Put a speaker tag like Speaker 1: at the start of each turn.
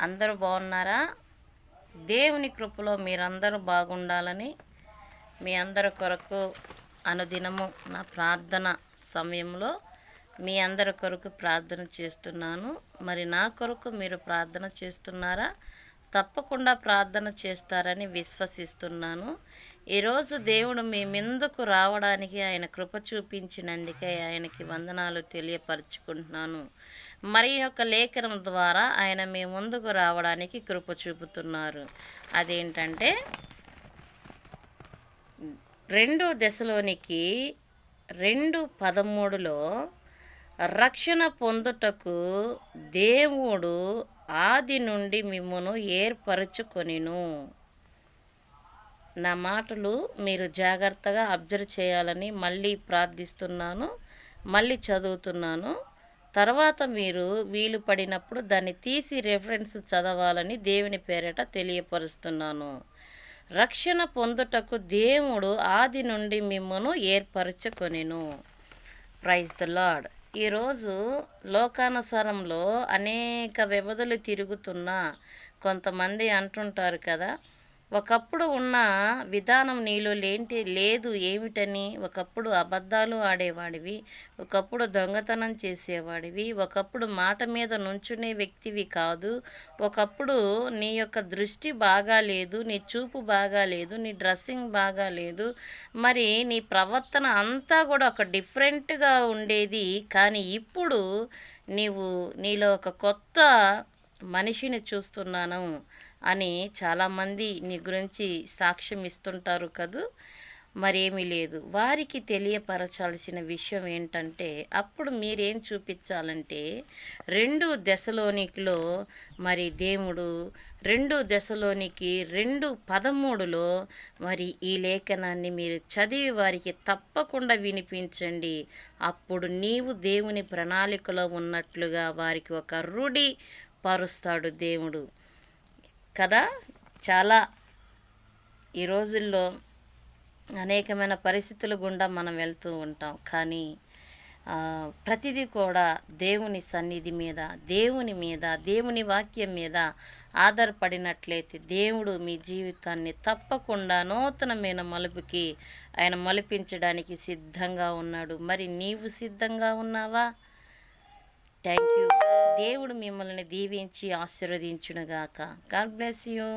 Speaker 1: అందరూ బాగున్నారా? దేవుని కృపలో మీరందరూ బాగుండాలని మీ అందరి కొరకు అనుదినము నా ప్రార్థన సమయంలో మీ అందరి కొరకు ప్రార్థన చేస్తున్నాను. మరి నా కొరకు మీరు ప్రార్థన చేస్తున్నారా? తప్పకుండా ప్రార్థన చేస్తారని విశ్వసిస్తున్నాను. ఈరోజు దేవుడు మీ ముందుకు రావడానికి ఆయన కృప చూపించినందుకే ఆయనకి వందనాలు తెలియపరుచుకుంటున్నాను. మరి యొక్క లేఖనం ద్వారా ఆయన మీ ముందుకు రావడానికి కృప చూపుతున్నారు. అదేంటంటే 2 దశలోనికి 2:13లో రక్షణ పొందుటకు దేవుడు ఆది నుండి మిమ్మును ఏర్పరచుకొనెను. నా మాటలు మీరు జాగ్రత్తగా అబ్జర్వ్ చేయాలని మళ్ళీ ప్రార్థిస్తున్నాను, మళ్ళీ చదువుతున్నాను. తర్వాత మీరు వీలు పడినప్పుడు దాన్ని తీసి రెఫరెన్స్ చదవాలని దేవుని పేరిట తెలియపరుస్తున్నాను. రక్షణ పొందుటకు దేవుడు ఆది నుండి మిమ్మును ఏర్పరచుకొనెను. Praise the lord. ఈరోజు లోకానుసారంలో అనేక వ్యవధులు తిరుగుతున్న కొంతమంది అంటుంటారు కదా, ఒకప్పుడు ఉన్న విధానం నీలో లేదు ఏమిటని. ఒకప్పుడు అబద్ధాలు ఆడేవాడివి, ఒకప్పుడు దొంగతనం చేసేవాడివి, ఒకప్పుడు మాట మీద నుంచునే వ్యక్తివి కాదు, ఒకప్పుడు నీ యొక్క దృష్టి బాగాలేదు, నీ చూపు బాగాలేదు, నీ డ్రెస్సింగ్ బాగాలేదు, మరి నీ ప్రవర్తన అంతా కూడా ఒక డిఫరెంట్గా ఉండేది. కానీ ఇప్పుడు నీలో ఒక కొత్త మనిషిని చూస్తున్నాను అని చాలామంది నీ గురించి సాక్ష్యం ఇస్తుంటారు కదూ. మరేమీ లేదు. వారికి తెలియపరచాల్సిన విషయం ఏంటంటే, అప్పుడు మీరేం చూపించాలంటే 2 దశలోనికిలో మరి దేవుడు 2 దశలోనికి 2:13లో మరి ఈ లేఖనాన్ని మీరు చదివి వారికి తప్పకుండా వినిపించండి. అప్పుడు నీవు దేవుని ప్రణాళికలో ఉన్నట్లుగా వారికి ఒక రూఢి పరుస్తాడు దేవుడు కదా. చాలా ఈ రోజుల్లో అనేకమైన పరిస్థితుల గుండా మనం వెళ్తూ ఉంటాం. కానీ ప్రతిదీ కూడా దేవుని సన్నిధి మీద, దేవుని వాక్యం మీద ఆధారపడినట్లయితే దేవుడు మీ జీవితాన్ని తప్పకుండా నూతనమైన మలుపుకి ఆయన మలిపించడానికి సిద్ధంగా ఉన్నాడు. మరి నీవు సిద్ధంగా ఉన్నావా? Thank you. దేవుడు మిమ్మల్ని దీవించి ఆశీర్వదించునుగాక. God bless you.